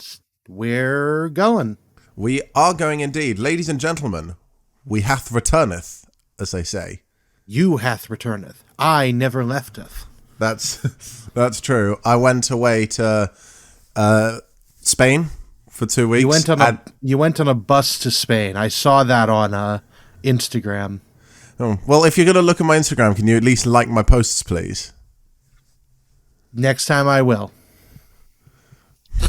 and we're going. We are going indeed. Ladies and gentlemen, we hath returneth, as they say. You hath returneth. I never lefteth. That's true. I went away to Spain for 2 weeks. You went on a bus to Spain. I saw that on Instagram. Oh, well, if you're going to look at my Instagram, can you at least like my posts, please? Next time I will.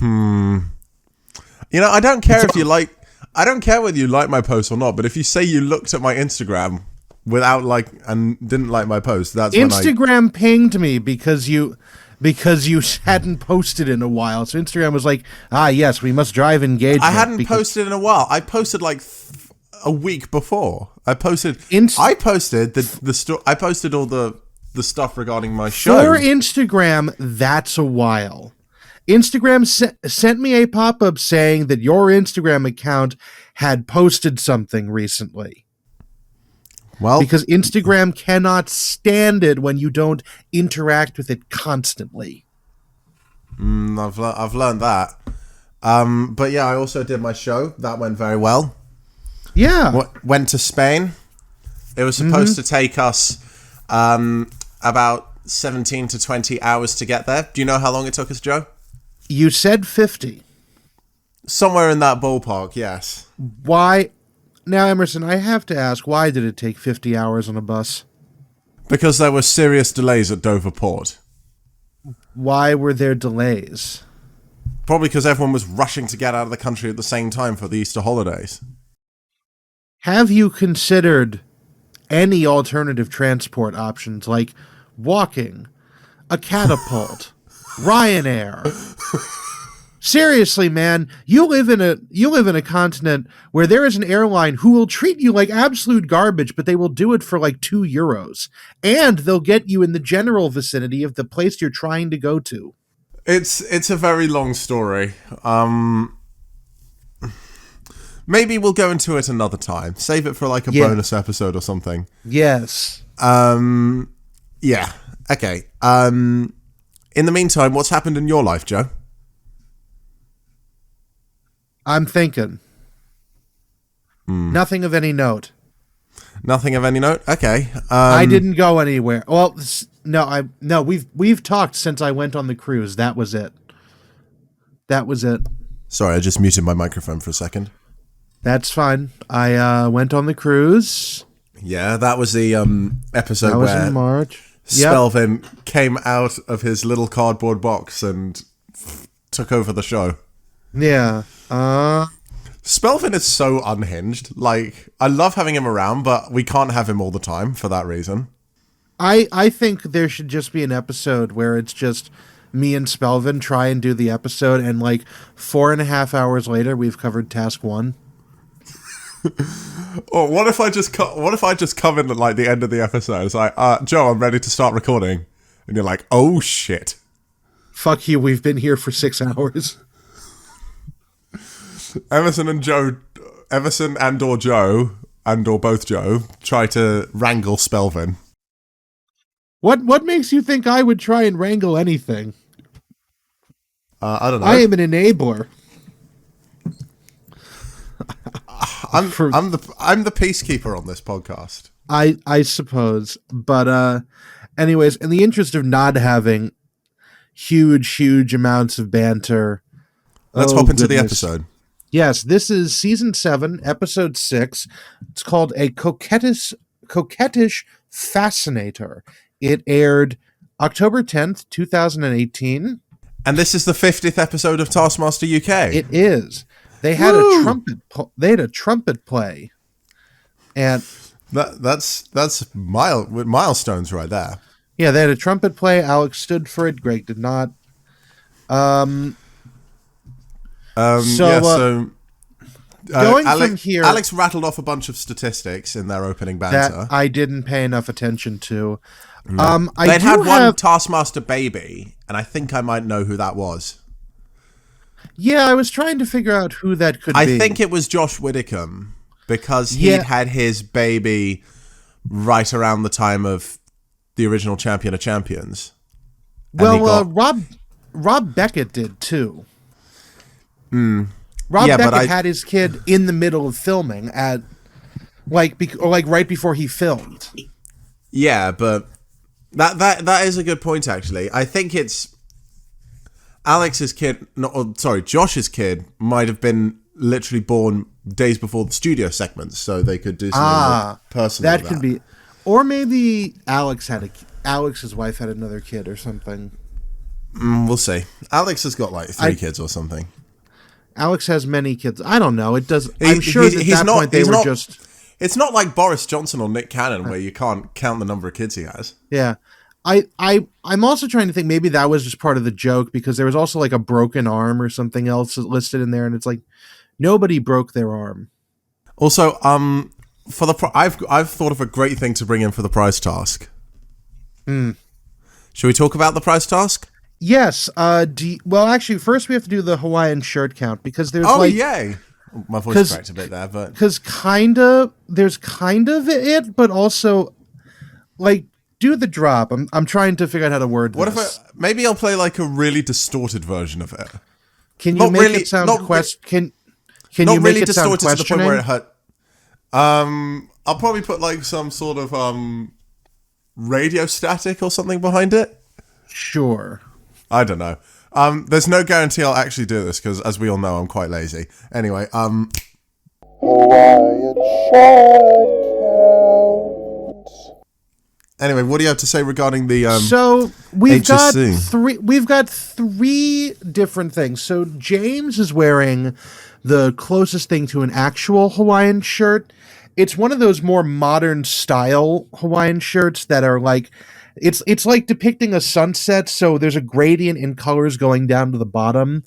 You know, I don't care if you like... I don't care whether you like my post or not, but if you say you looked at my Instagram without and didn't like my post, that's Instagram pinged me because you hadn't posted in a while. So Instagram was like, yes, we must drive engagement. I hadn't posted in a while. I posted a week before. I posted all the stuff regarding my show. For Instagram, that's a while. Instagram sent me a pop-up saying that your Instagram account had posted something recently. Well, because Instagram cannot stand it when you don't interact with it constantly. I've learned that. But yeah, I also did my show. That went very well. Yeah. Went to Spain. It was supposed to take us about 17 to 20 hours to get there. Do you know how long it took us, Joe? You said 50. Somewhere in that ballpark, yes. Why? Now, Emerson, I have to ask, why did it take 50 hours on a bus? Because there were serious delays at Dover Port. Why were there delays? Probably because everyone was rushing to get out of the country at the same time for the Easter holidays. Have you considered any alternative transport options like walking, a catapult, Ryanair? Seriously, man, you live in a continent where there is an airline who will treat you like absolute garbage, but they will do it for like €2, and they'll get you in the general vicinity of the place you're trying to go to. It's a very long story. Maybe we'll go into it another time. Save it for like a bonus episode or something. Yes. Yeah. Okay. In the meantime, what's happened in your life, Joe? I'm thinking. Nothing of any note. Nothing of any note? Okay. I didn't go anywhere. Well, no, we've talked since I went on the cruise. That was it. Sorry, I just muted my microphone for a second. That's fine. I went on the cruise. Yeah, that was the episode that was where in March. Spelvin came out of his little cardboard box and took over the show. Yeah. Spelvin is so unhinged. Like, I love having him around, but we can't have him all the time for that reason. I think there should just be an episode where it's just me and Spelvin try and do the episode, and like 4.5 hours later, we've covered task 1. Or what if I just come in at like the end of the episode? It's like, Joe, I'm ready to start recording, and you're like, oh shit. Fuck you, we've been here for 6 hours. Emerson and or Joe, and or both Joe, try to wrangle Spelvin. What makes you think I would try and wrangle anything? I don't know. I am an enabler. I'm the peacekeeper on this podcast. I suppose, but anyways, in the interest of not having huge amounts of banter, let's hop into the episode. Yes, this is season 7, episode 6. It's called A Coquettish Fascinator. It aired October 10th, 2018. And this is the 50th episode of Taskmaster UK. It is. They had a trumpet play. And that's milestones right there. Yeah, they had a trumpet play. Alex stood for it. Greg did not. Going from here, Alex rattled off a bunch of statistics in their opening banter that I didn't pay enough attention to. No. They'd had one Taskmaster baby, and I think I might know who that was. Yeah, I was trying to figure out who that could be. I think it was Josh Widdicombe, because he'd had his baby right around the time of the original Champion of Champions. Well, Rob Beckett did too. Rob Yeah, but Beckett had his kid in the middle of filming at right before he filmed. Yeah, but that is a good point, actually. I think it's Alex's kid, Josh's kid might have been literally born days before the studio segments, so they could do something more personal. That could be, or maybe Alex's wife had another kid or something. We'll see. Alex has got like 3 kids or something. Alex has many kids. I don't know. It does. I'm sure at that point they were just. It's not like Boris Johnson or Nick Cannon where you can't count the number of kids he has. Yeah. I'm also trying to think maybe that was just part of the joke because there was also like a broken arm or something else listed in there, and it's like nobody broke their arm. Also, I've thought of a great thing to bring in for the prize task. Should we talk about the prize task? Yes. Well, actually, first we have to do the Hawaiian shirt count because there's yay! My voice cracked a bit there, but because there's kind of it, but also like. Do the drop. I'm trying to figure out how to word what this. Maybe I'll play like a really distorted version of it. Can you make it sound Can you make it sound questioning? To the point where it hurt? I'll probably put like some sort of radio static or something behind it. Sure. I don't know. There's no guarantee I'll actually do this because, as we all know, I'm quite lazy. Anyway, Hawaiian shirt count. Anyway, what do you have to say regarding the So we've HSC? got three different things. So James is wearing the closest thing to an actual Hawaiian shirt. It's one of those more modern style Hawaiian shirts that are like it's like depicting a sunset, so there's a gradient in colors going down to the bottom.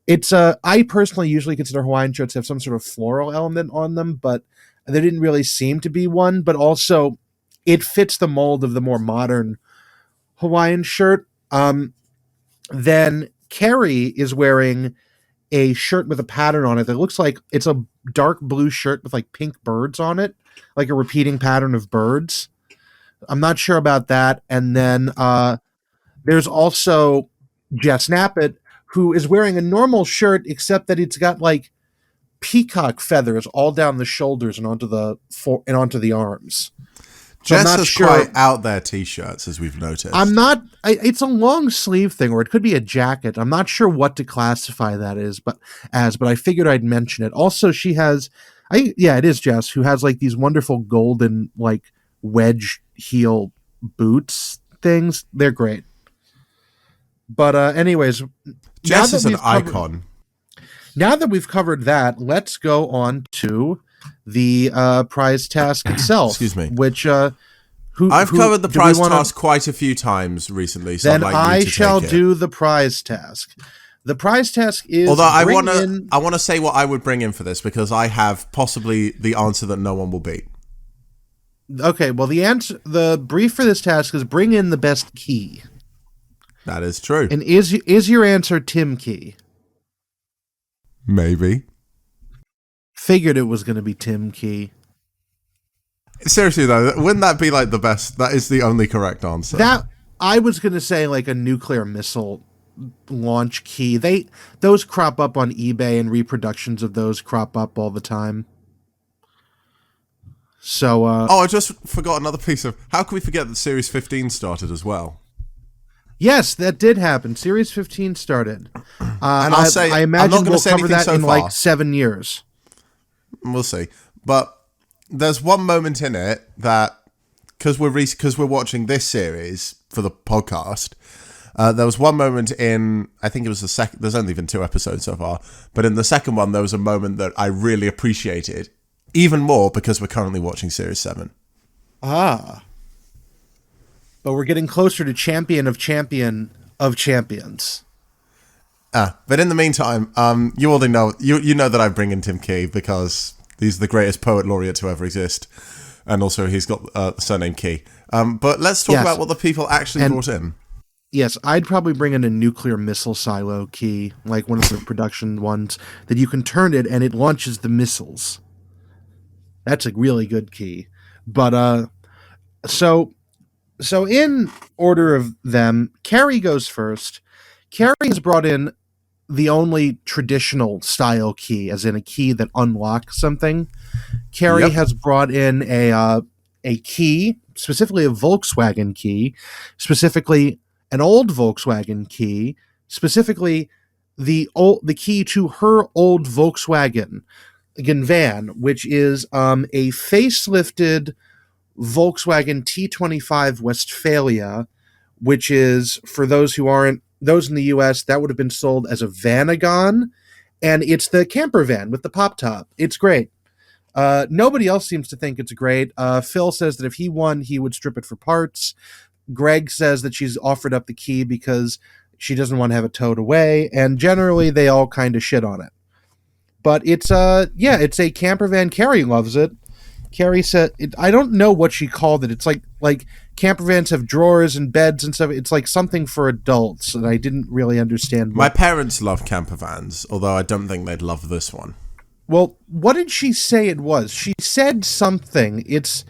I personally usually consider Hawaiian shirts to have some sort of floral element on them, but there didn't really seem to be one, but also it fits the mold of the more modern Hawaiian shirt. Then Carrie is wearing a shirt with a pattern on it that looks like it's a dark blue shirt with like pink birds on it, like a repeating pattern of birds. I'm not sure about that. And then there's also Jess Knappett, who is wearing a normal shirt, except that it's got like peacock feathers all down the shoulders and onto the arms. So Jess has quite out there t-shirts, as we've noticed. It's a long sleeve thing, or it could be a jacket. I'm not sure what to classify that but I figured I'd mention it. Also, she has, it is Jess, who has like these wonderful golden like wedge heel boots things. They're great. But anyways, Jess is an icon. Now that we've covered that, let's go on to the prize task itself. Excuse me. Which I've covered the prize task quite a few times recently, so then I shall do the prize task. The prize task is. Although I want to say what I would bring in for this because I have possibly the answer that no one will beat. Okay, well the brief for this task is bring in the best key. That is true. And is your answer Tim Key? Maybe. Figured it was going to be Tim Key. Seriously though, wouldn't that be like the best? That is the only correct answer. That I was going to say like a nuclear missile launch key. Those crop up on eBay and reproductions of those crop up all the time. So I just forgot another piece of. How can we forget that Series 15 started as well? Yes, that did happen. Series 15 started. And I imagine we'll cover that in like 7 years. We'll see. But there's one moment in it that, because we're watching this series for the podcast, there was one moment in, I think it was the second, there's only been 2 episodes so far, but in the second one there was a moment that I really appreciated, even more because we're currently watching Series 7. Ah. But we're getting closer to champion of champions. But in the meantime, you already know, you know that I bring in Tim Key because he's the greatest poet laureate to ever exist. And also he's got the surname Key. But let's talk about what the people actually brought in. Yes, I'd probably bring in a nuclear missile silo key, like one of the production ones, that you can turn it and it launches the missiles. That's a really good key. But, so in order of them, Carrie goes first. Carrie has brought in the only traditional style key, as in a key that unlocks something. Carrie Yep. has brought in a key, specifically a Volkswagen key, specifically an old Volkswagen key, specifically the key to her old Volkswagen van, which is a facelifted Volkswagen T25 Westphalia, which is, for those who aren't, those in the US, that would have been sold as a Vanagon, and it's the camper van with the pop top. It's great. Nobody else seems to think it's great. Phil says that if he won, he would strip it for parts. Greg says that she's offered up the key because she doesn't want to have it towed away, and generally they all kind of shit on it. But it's a camper van. Carrie loves it. Carrie said, I don't know what she called it. It's like camper vans have drawers and beds and stuff. It's like something for adults, and I didn't really understand. My parents love camper vans, although I don't think they'd love this one. Well, what did she say it was? She said something. It's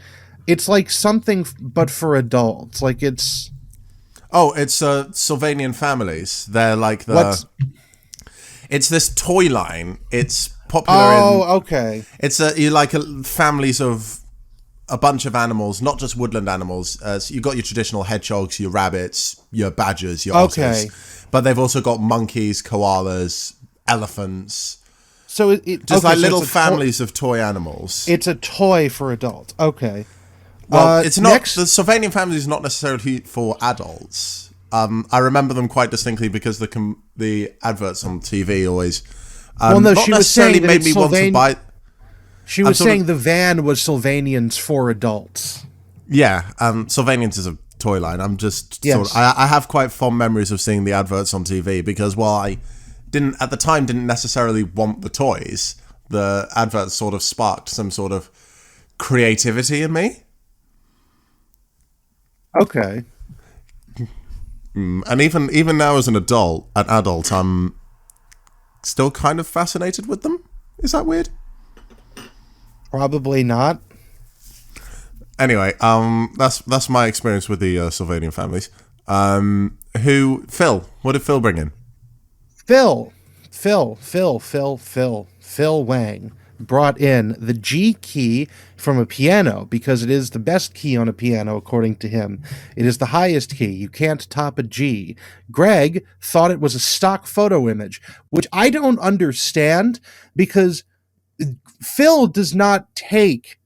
like something, but for adults. Like it's... Oh, it's Sylvanian families. They're like the... It's this toy line. It's popular okay. It's you like families of a bunch of animals, not just woodland animals. So you've got your traditional hedgehogs, your rabbits, your badgers, your otters. But they've also got monkeys, koalas, elephants. So like little families of toy animals. It's a toy for adults. Okay. Well, it's not. The Sylvanian family is not necessarily for adults. I remember them quite distinctly because the adverts on TV always. She was saying made me want to buy. She was saying the van was Sylvanians for adults. Yeah, Sylvanians is a toy line. I'm just I have quite fond memories of seeing the adverts on TV because while I didn't necessarily want the toys, the adverts sort of sparked some sort of creativity in me. Okay. And even now as an adult, I'm still kind of fascinated with them. Is that weird? Probably not. Anyway, that's my experience with the Sylvanian families. Phil? What did Phil bring in? Phil Wang brought in the G key from a piano because it is the best key on a piano, according to him. It is the highest key. You can't top a G. Greg thought it was a stock photo image, which I don't understand because Phil does not take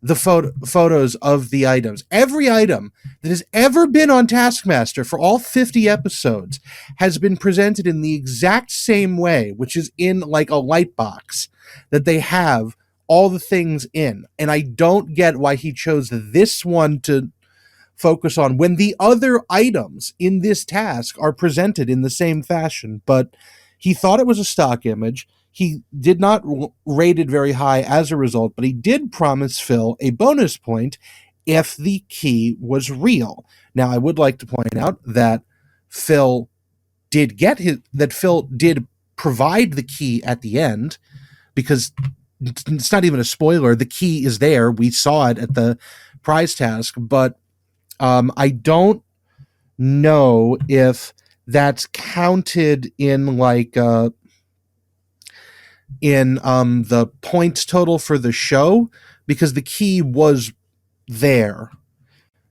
the photos of the items. Every item that has ever been on Taskmaster for all 50 episodes has been presented in the exact same way, which is in like a light box that they have all the things in. And I don't get why he chose this one to focus on when the other items in this task are presented in the same fashion. But he thought it was a stock image. He did not rate it very high as a result, but he did promise Phil a bonus point if the key was real. Now, I would like to point out that Phil did provide the key at the end, because it's not even a spoiler. The key is there. We saw it at the prize task, but I don't know if that's counted in like the points total for the show, because the key was there.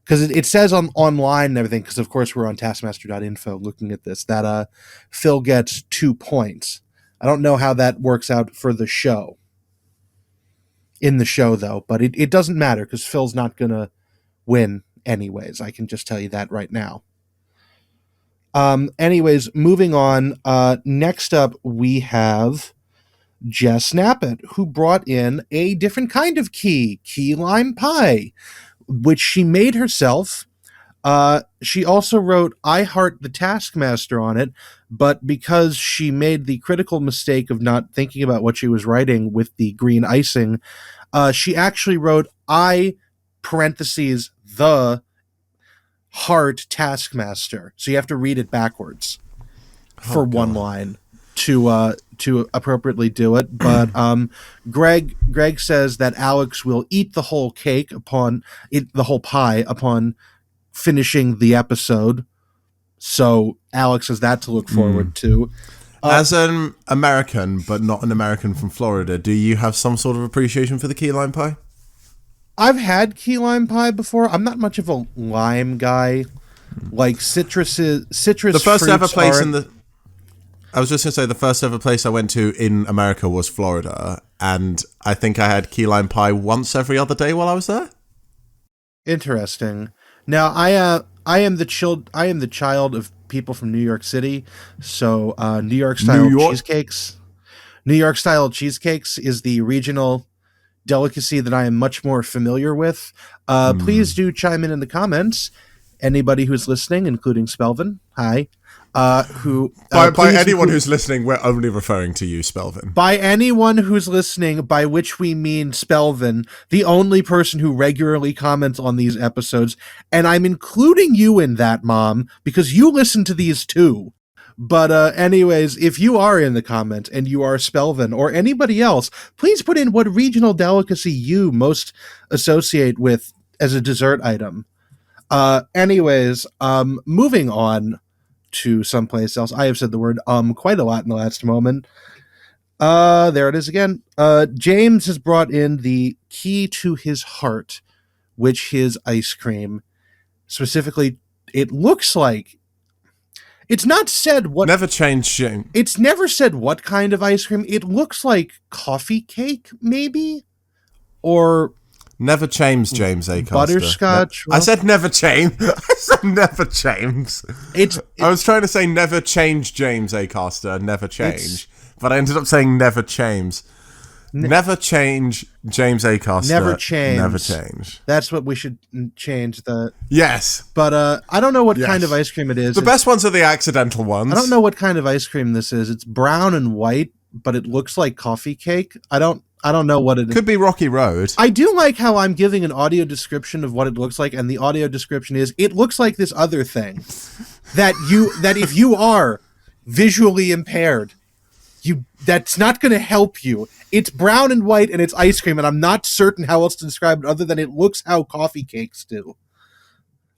Because it says online and everything, because of course we're on taskmaster.info looking at this, that Phil gets 2 points. I don't know how that works out for the show. In the show, though, but it doesn't matter because Phil's not going to win anyways. I can just tell you that right now. Anyways, moving on. Next up, we have Jess Knappett, who brought in a different kind of key lime pie, which she made herself. She also wrote "I Heart the Taskmaster" on it, but because she made the critical mistake of not thinking about what she was writing with the green icing, she actually wrote "I parentheses the heart Taskmaster." So you have to read it backwards for one line to appropriately do it. But Greg says that Alex will eat the whole the whole pie upon finishing the episode. So Alex has that to look forward to. As an American, but not an American from Florida, do you have some sort of appreciation for the key lime pie? I've had key lime pie before. I'm not much of a lime guy. Like citrus The first ever fruits place aren't- I was just going to say the first ever place I went to in America was Florida, and I think I had key lime pie once every other day while I was there. Interesting. Now, I am the child of people from New York City, so New York style New York? cheesecakes. New York style cheesecakes is the regional delicacy that I am much more familiar with. Please do chime in the comments. Anybody who's listening, including Spelvin, hi. By Please anyone include- who's listening, we're only referring to you, Spelvin. by anyone who's listening, by which we mean Spelvin, the only person who regularly comments on these episodes, and I'm including you in that, Mom, because you listen to these too. But anyways, if you are in the comments and you are Spelvin or anybody else, please put in what regional delicacy you most associate with as a dessert item. Anyways, moving on to someplace else. I have said the word quite a lot in the last moment. There it is again. James has brought in the key to his heart, which is ice cream. Specifically, it looks like it's not said what. Never change, James. It's never said what kind of ice cream. It looks like coffee cake, maybe, or Never Chames, James Acaster. butterscotch. I said never Chames. I said never Chames. I was trying to say never change, James Acaster. Never change. But I ended up saying never Chames. Never change, James Acaster. Never change. Never change. That's what we should change. Yes. But I don't know what Yes. kind of ice cream it is. The best ones are the accidental ones. I don't know what kind of ice cream this is. It's brown and white, but it looks like coffee cake. I don't know what it is. Could be Rocky Road. I do like how I'm giving an audio description of what it looks like, and the audio description is it looks like this other thing that if you are visually impaired, that's not going to help you. It's brown and white and it's ice cream, and I'm not certain how else to describe it other than it looks how coffee cakes do.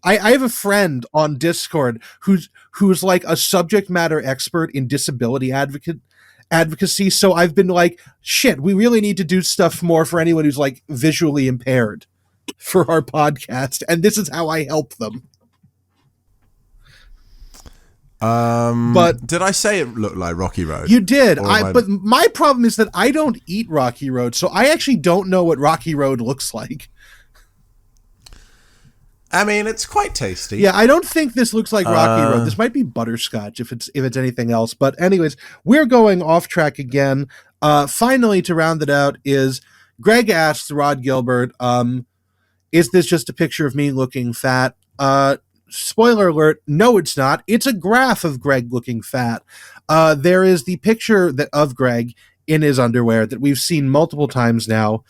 I have a friend on Discord who's like a subject matter expert in disability advocacy, so I've been like, shit, we really need to do stuff more for anyone who's like visually impaired for our podcast, and this is how I help them. But did I say it looked like Rocky Road? you did. Or But my problem is that I don't eat Rocky Road, so I actually don't know what Rocky Road looks like. I mean, it's quite tasty. Yeah, I don't think this looks like Rocky Road. This might be butterscotch if it's anything else. But anyways, we're going off track again. Finally, to round it out, is Greg asks Rod Gilbert, is this just a picture of me looking fat? Spoiler alert, no, it's not. It's a graph of Greg looking fat. There is the picture of Greg in his underwear that we've seen multiple times now,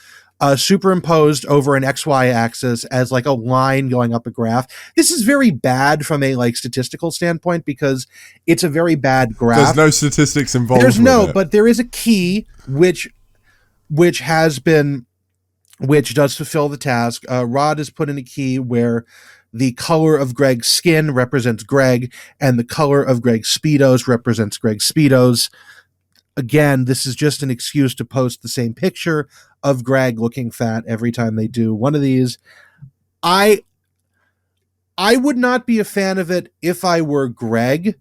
superimposed over an XY axis as like a line going up a graph. This is very bad from a like statistical standpoint because it's a very bad graph. There's no statistics involved. There's with no, it. but there is a key which does fulfill the task. Rod has put in a key where the color of Greg's skin represents Greg, and the color of Greg's Speedos represents Greg's Speedos. Again, this is just an excuse to post the same picture of Greg looking fat every time they do one of these. I would not be a fan of it if I were Greg,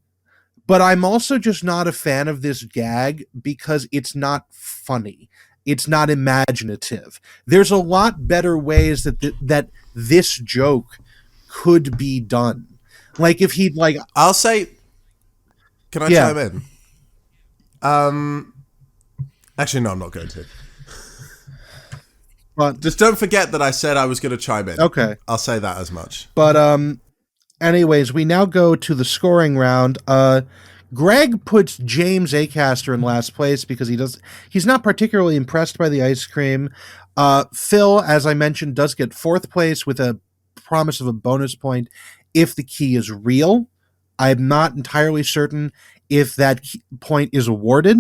but I'm also just not a fan of this gag because it's not funny. It's not imaginative. There's a lot better ways that this joke could be done. Like if he'd like, I'll say, can I Yeah. chime in? Actually, no, I'm not going to. but Just don't forget that I said I was going to chime in. okay. I'll say that as much. But anyways, we now go to the scoring round. Greg puts James Acaster in last place because he's not particularly impressed by the ice cream. Phil, as I mentioned, does get fourth place with a promise of a bonus point if the key is real. I'm not entirely certain if that point is awarded,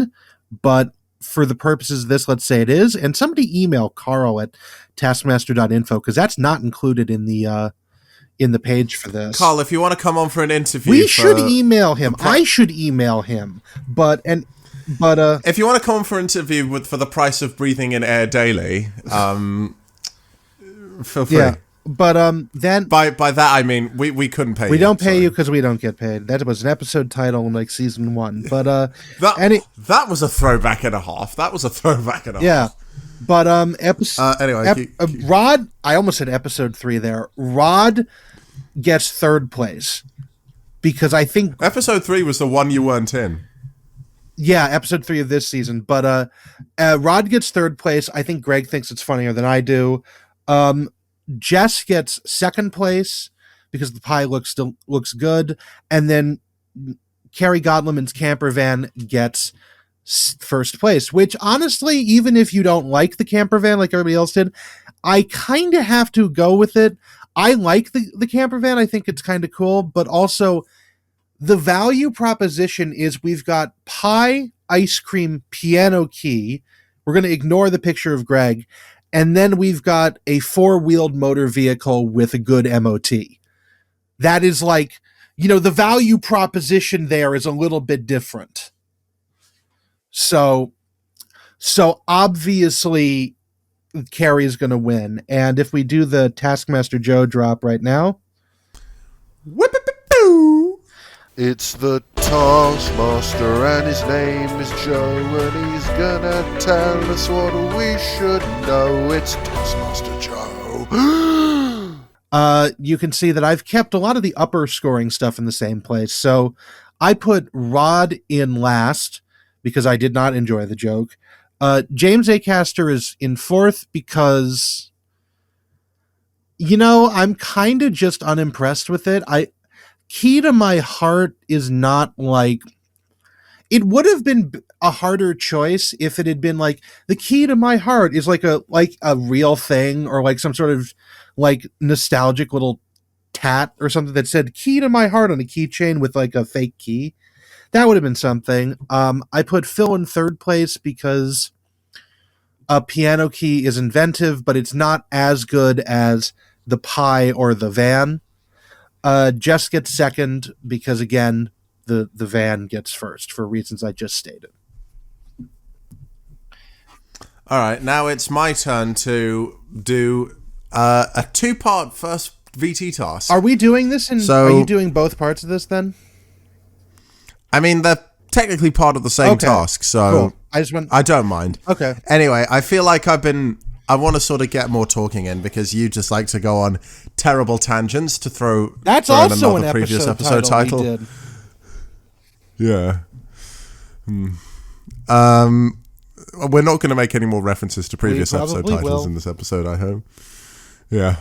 but for the purposes of this, let's say it is. And somebody email Carl at taskmaster.info because that's not included in the in the page for this. Carl, if you want to come on for an interview, We should email him. I should email him. But if you want to come on for an interview for the price of breathing in air daily, feel free. Yeah. But then by that I mean we couldn't pay you. We don't pay you because we don't get paid. That was an episode title in like season 1. But that was a throwback and a half. Yeah. But anyway, Rod, I almost said episode 3 there. Rod gets 3rd place because I think episode 3 was the one you weren't in. Yeah, episode 3 of this season. But Rod gets 3rd place. I think Greg thinks it's funnier than I do. Jess gets 2nd place because the pie looks good, and then Carrie Godleman's camper van gets 1st place, which honestly, even if you don't like the camper van like everybody else did, I kind of have to go with it. I like the camper van. I think it's kind of cool, but also the value proposition is we've got pie, ice cream, piano key. We're going to ignore the picture of Greg. And then we've got a 4-wheeled motor vehicle with a good MOT. That is like, the value proposition there is a little bit different. So obviously Carrie's going to win. And if we do the Taskmaster Joe drop right now. Whip-a-boo! It's the Taskmaster and his name is Joe, and he's gonna tell us what we should know. It's Taskmaster Joe. You can see that I've kept a lot of the upper scoring stuff in the same place. So I put Rod in last because I did not enjoy the joke. James Acaster is in 4th because, I'm kind of just unimpressed with it. Key to My Heart is not like... It would have been a harder choice if it had been like, the key to my heart is like a real thing, or like some sort of like nostalgic little tat or something that said key to my heart on a keychain with like a fake key. That would have been something. I put Phil in 3rd place because a piano key is inventive, but it's not as good as the pie or the van. Jess gets 2nd because, again, the van gets 1st for reasons I just stated. All right, now it's my turn to do a 2-part first VT task. Are we doing this? Are you doing both parts of this then? I mean, they're technically part of the same task, so cool. I don't mind. Okay. Anyway, I feel like I want to sort of get more talking in because you just like to go on terrible tangents to throw. That's throw also in an previous episode title. We did. Yeah. We're not going to make any more references to previous episode titles in this episode, I hope. Yeah.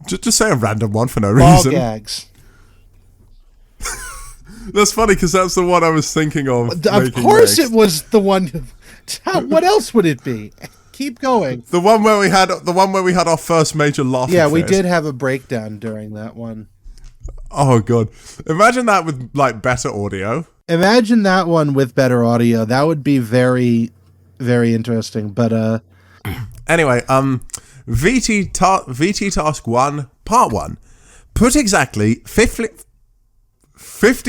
Just say a random one for no reason. Ball gags. That's funny because that's the one I was thinking of. Of course, it was the one. What else would it be? Keep going. The one where we had our first major laugh. Yeah, we did have a breakdown during that one. Oh god! Imagine that with like better audio. Imagine that one with better audio. That would be very, very interesting. But anyway, VT task 1, part 1. Put exactly 50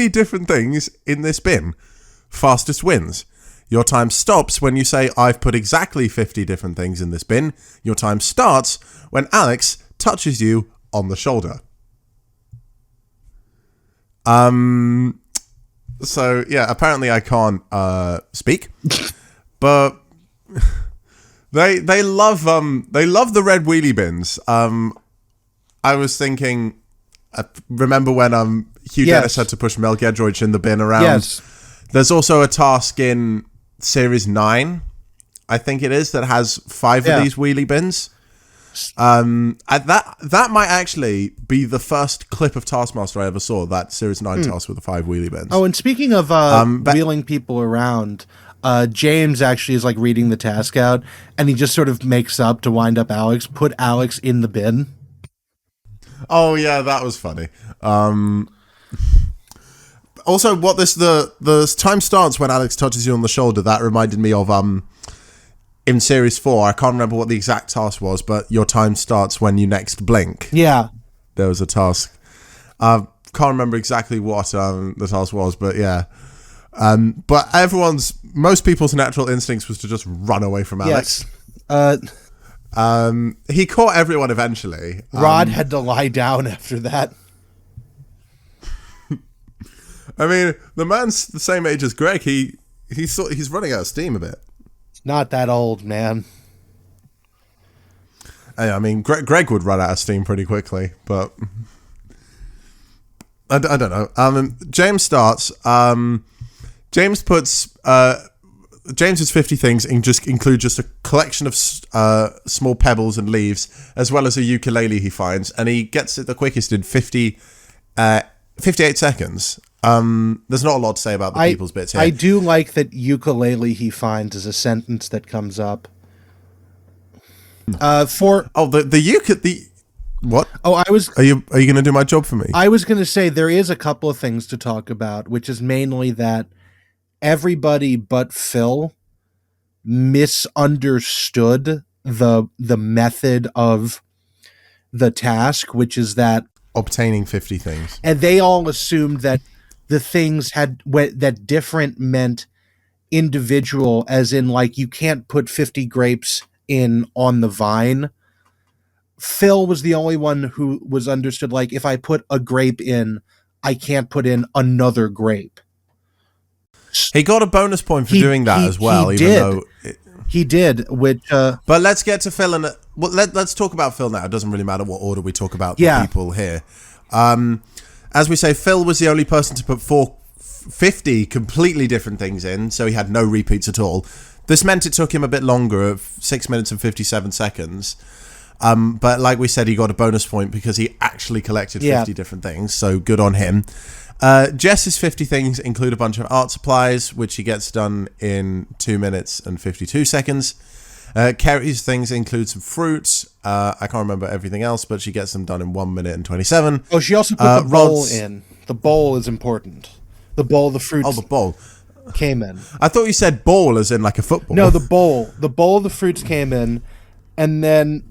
different things in this bin. Fastest wins. Your time stops when you say, I've put exactly 50 different things in this bin. Your time starts when Alex touches you on the shoulder. So, yeah, apparently I can't speak. But they love the red wheelie bins. I was thinking, remember when Hugh Dennis had to push Mel Gedroych in the bin around? Yes. There's also a task in Series 9, I think it is, that has 5 of these wheelie bins. That might actually be the first clip of Taskmaster I ever saw, that Series 9 task with the 5 wheelie bins. Oh, and speaking of wheeling people around, James actually is like reading the task out, and he just sort of makes up to wind up Alex, put Alex in the bin. Oh, yeah, that was funny. Also, what the time starts when Alex touches you on the shoulder, that reminded me of in Series 4, I can't remember what the exact task was, but your time starts when you next blink. Yeah. there was a task. I can't remember exactly what the task was, but yeah. But most people's natural instincts was to just run away from Alex. Yes. He caught everyone eventually. Rod had to lie down after that. I mean, the man's the same age as Greg. He's running out of steam a bit. Not that old, man. I mean, Greg would run out of steam pretty quickly, but I don't know. James starts. James puts James's 50 things include just a collection of small pebbles and leaves, as well as a ukulele he finds, and he gets it the quickest in 58 seconds. There's not a lot to say about the people's bits here. I do like that ukulele he finds is a sentence that comes up. What? Oh, Are you going to do my job for me? I was going to say there is a couple of things to talk about, which is mainly that everybody but Phil misunderstood the method of the task, which is that obtaining 50 things, and they all assumed that the things that different meant individual, as in like you can't put 50 grapes in on the vine. Phil was the only one who was understood, like, if I put a grape in, I can't put in another grape. He got a bonus point for doing that as well, he did, which but let's get to Phil let's talk about Phil now. It doesn't really matter what order we talk about the people here. As we say, Phil was the only person to put 50 completely different things in, so he had no repeats at all. This meant it took him a bit longer, of 6 minutes and 57 seconds. But like we said, he got a bonus point because he actually collected 50 different things, so good on him. Jess's 50 things include a bunch of art supplies, which he gets done in 2 minutes and 52 seconds. Kerry's things include some fruits. I can't remember everything else, but she gets them done in 1 minute and 27. Oh, she also put the bowl in. The bowl is important. The bowl, the fruits. Oh, the bowl came in. I thought you said ball as in like a football. No, the bowl. The bowl, the fruits came in. And then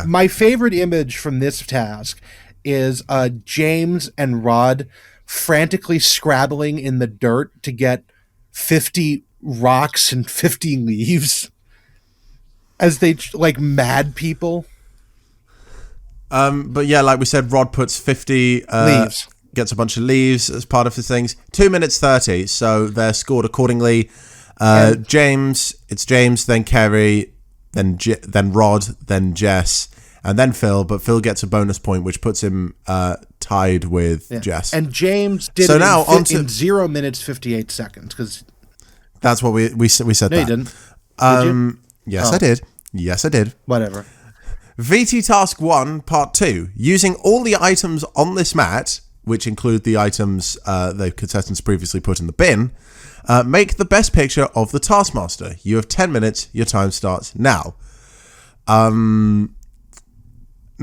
my favorite image from this task is James and Rod frantically scrabbling in the dirt to get 50 rocks and 50 leaves as they, like, mad people. But yeah, like we said, Rod puts 50 leaves. Gets a bunch of leaves as part of his things. 2 minutes 30, so they're scored accordingly. James, then Kerry, then Rod, then Jess, and then Phil. But Phil gets a bonus point, which puts him tied with Jess. And James did so it now in 0 minutes 58 seconds because that's what we said. No, that. you didn't. Did you? Yes, I did. Yes, I did. Whatever. VT Task 1, Part 2. Using all the items on this mat, which include the items the contestants previously put in the bin, make the best picture of the Taskmaster. You have 10 minutes. Your time starts now.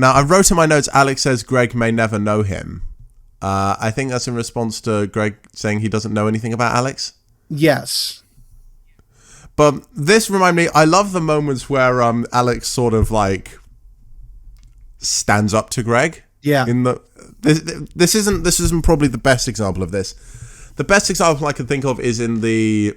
Now, I wrote in my notes, Alex says Greg may never know him. I think that's in response to Greg saying he doesn't know anything about Alex. Yes. But this reminded me, I love the moments where Alex sort of like stands up to Greg. Yeah. This isn't probably the best example of this. The best example I can think of is in the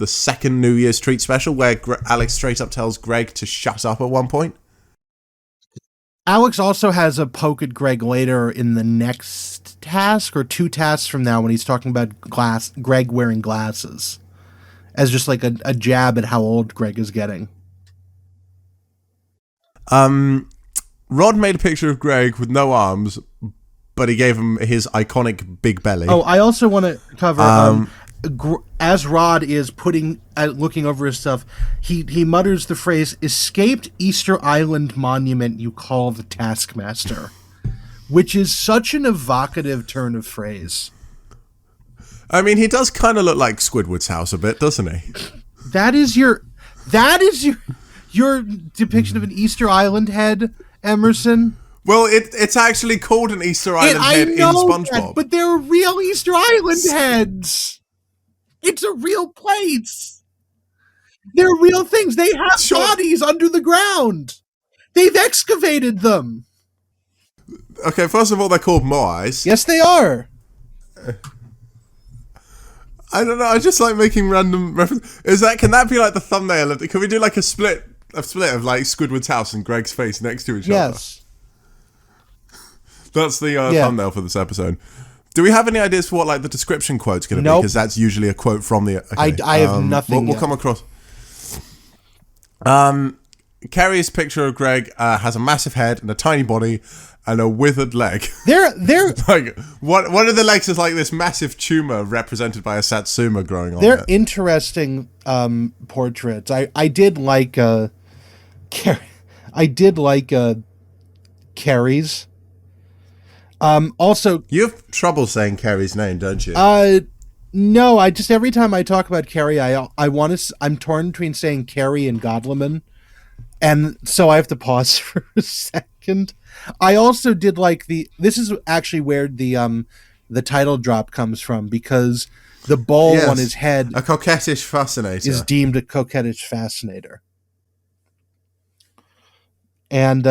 second New Year's treat special where Alex straight up tells Greg to shut up at one point. Alex also has a poke at Greg later in the next task or 2 tasks from now when he's talking about Greg wearing glasses as just like a jab at how old Greg is getting. Rod made a picture of Greg with no arms, but he gave him his iconic big belly. Oh, I also want to cover as Rod is looking over his stuff, he mutters the phrase "escaped Easter Island monument you call the Taskmaster," which is such an evocative turn of phrase. I mean, he does kind of look like Squidward's house a bit, doesn't he? That is your depiction of an Easter Island head, Emerson. Well, it's actually called an Easter Island head in SpongeBob. That, but they're real Easter Island heads. It's a real place. They're real things. They have bodies under the ground. They've excavated them. Okay, first of all, they're called Moais. Yes, they are. I don't know. I just like making random references. Can that be like the thumbnail? Can we do like a split of like Squidward's house and Greg's face next to each other? Yes. That's the thumbnail for this episode. Do we have any ideas for what like the description quote's going to be? Because that's usually a quote from the. Okay. I have nothing. We'll come across. Carrie's picture of Greg has a massive head and a tiny body and a withered leg. They're like one of the legs is like this massive tumor represented by a satsuma growing on. They're interesting portraits. I did like Carrie's. Also, you have trouble saying Carrie's name, don't you? No. I just every time I talk about Carrie, I'm torn between saying Carrie and Godleman, and so I have to pause for a second. I also did like this is actually where the title drop comes from, because the bowl on his head, a coquettish fascinator, is deemed a coquettish fascinator. And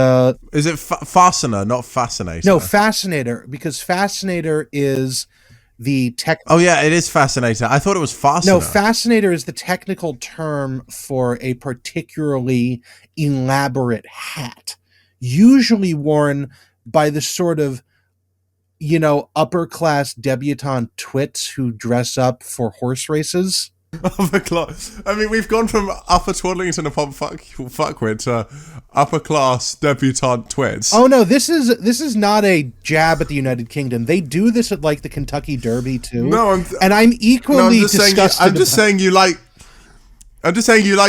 is it fastener, not fascinator? No, fascinator, because fascinator is the tech. Oh yeah, it is fascinator. I thought it was fastener. No, fascinator is the technical term for a particularly elaborate hat, usually worn by the sort of, upper class debutante twits who dress up for horse races. Upper class. I mean, we've gone from upper twaddlington upon fuckwit to upper class debutante twits. Oh no, this is not a jab at the United Kingdom. They do this at like the Kentucky Derby too. No, I'm equally disgusted. I'm just saying you like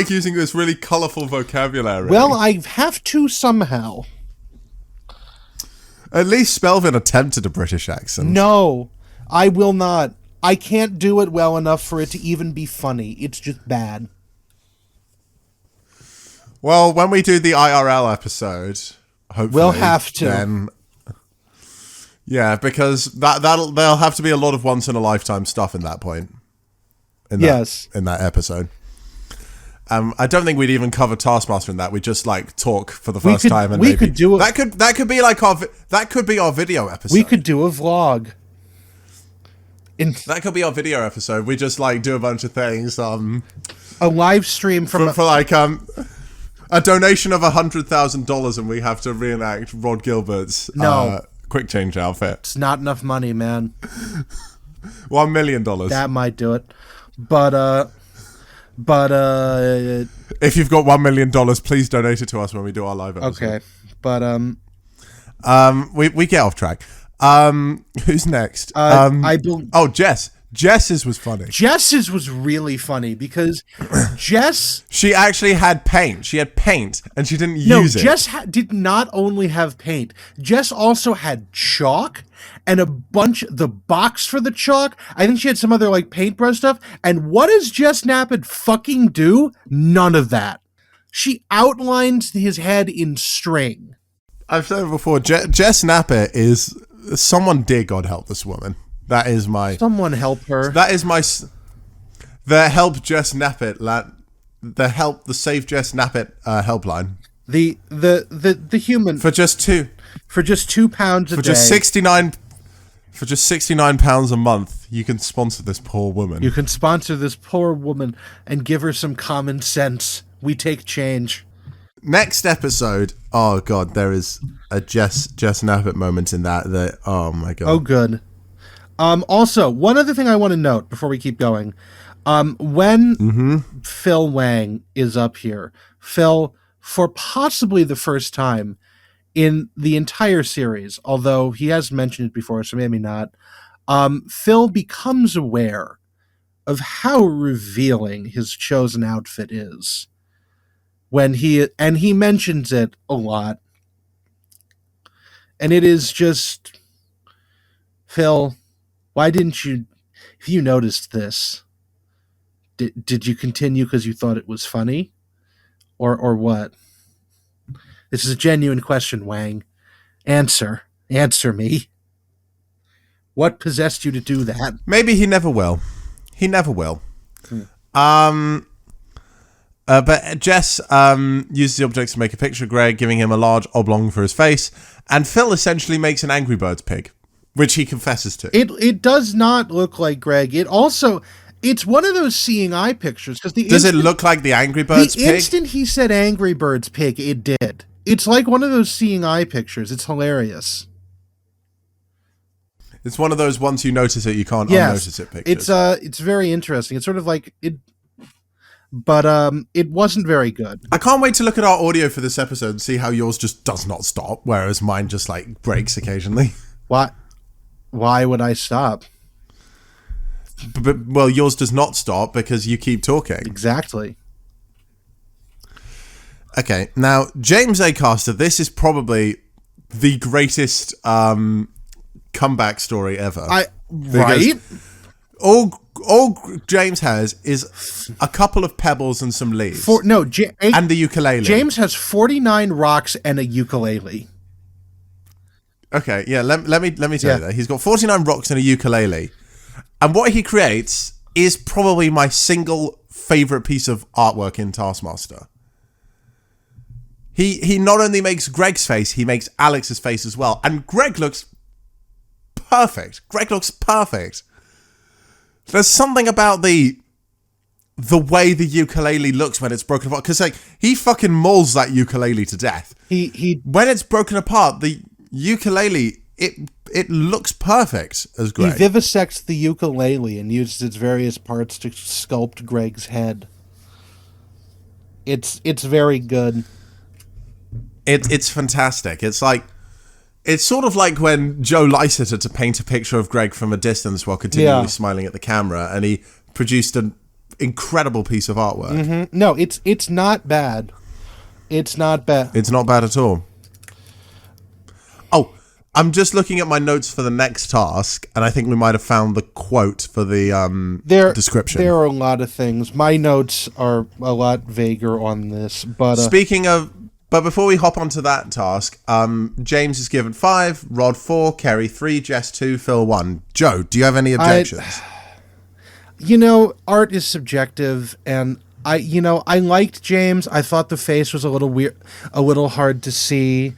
using this really colourful vocabulary. Well, I have to somehow. At least Spelvin attempted a British accent. No, I will not. I can't do it well enough for it to even be funny. It's just bad. Well, when we do the IRL episode, hopefully we'll have to. Then, yeah, because there'll have to be a lot of once in a lifetime stuff in that point. In that episode. I don't think we'd even cover Taskmaster in that. We just like talk for the first time, and we could do that could be like that could be our video episode. We could do a vlog. That could be our video episode. We just like do a bunch of things. A live stream for like a donation of $100,000, and we have to reenact Rod Gilbert's quick change outfit. It's not enough money, man. $1 million. That might do it, but if you've got $1 million, please donate it to us when we do our live episode. Okay, but we get off track. Who's next? Jess's was funny. Jess's was really funny because Jess... She actually had paint. She had paint, and she didn't use it. No, Jess did not only have paint. Jess also had chalk and the box for the chalk. I think she had some other, like, paintbrush stuff. And what does Jess Knappett fucking do? None of that. She outlines his head in string. I've said it before. Jess Knappett is... Someone dear God help this woman. That is my... Someone help her. That is my... The help Jess Knappett... The Save Jess Knappett helpline. The human... For just £2 a day. For just £69 a month, you can sponsor this poor woman. You can sponsor this poor woman and give her some common sense. We take change. Next episode, oh god, there is a Jess Knappett moment in that oh my god. Oh good. Also, one other thing I want to note before we keep going. When Phil Wang is up here, Phil, for possibly the first time in the entire series, although he has mentioned it before, so maybe not, Phil becomes aware of how revealing his chosen outfit is. When he mentions it a lot, and it is just, Phil, why didn't you? If you noticed this, did you continue because you thought it was funny, or what? This is a genuine question, Wang. Answer me. What possessed you to do that? Maybe he never will. But Jess uses the objects to make a picture of Greg, giving him a large oblong for his face, and Phil essentially makes an Angry Birds pig, which he confesses to. It does not look like Greg. It's one of those seeing eye pictures because Does it look like the Angry Birds pig? The instant he said Angry Birds pig, it did. It's like one of those seeing eye pictures. It's hilarious. It's one of those once you notice it, you can't unnotice it pictures. It's very interesting. It's sort of like it, but it wasn't very good. I can't wait to look at our audio for this episode and see how yours just does not stop, whereas mine just like breaks occasionally. Why would I stop? But well, yours does not stop because you keep talking. Exactly. Okay, now James Acaster, this is probably the greatest comeback story ever. Right? All James has is a couple of pebbles and some leaves. And the ukulele. James has 49 rocks and a ukulele. Okay, yeah, let me tell you that. He's got 49 rocks and a ukulele. And what he creates is probably my single favorite piece of artwork in Taskmaster. He not only makes Greg's face, he makes Alex's face as well. And Greg looks perfect. There's something about the way the ukulele looks when it's broken apart. Because like he fucking mauls that ukulele to death. When it's broken apart, the ukulele it looks perfect as Greg. He vivisects the ukulele and uses its various parts to sculpt Greg's head. It's very good. It's fantastic. It's sort of like when Joe Lycett had to paint a picture of Greg from a distance while continually smiling at the camera, and he produced an incredible piece of artwork. Mm-hmm. No, it's not bad. It's not bad. It's not bad at all. Oh, I'm just looking at my notes for the next task, and I think we might have found the quote for the description. There are a lot of things. My notes are a lot vaguer on this, but But before we hop onto that task, James is given 5, Rod 4, Kerry 3, Jess 2, Phil 1. Joe, do you have any objections? Art is subjective, and I liked James. I thought the face was a little weird, a little hard to see.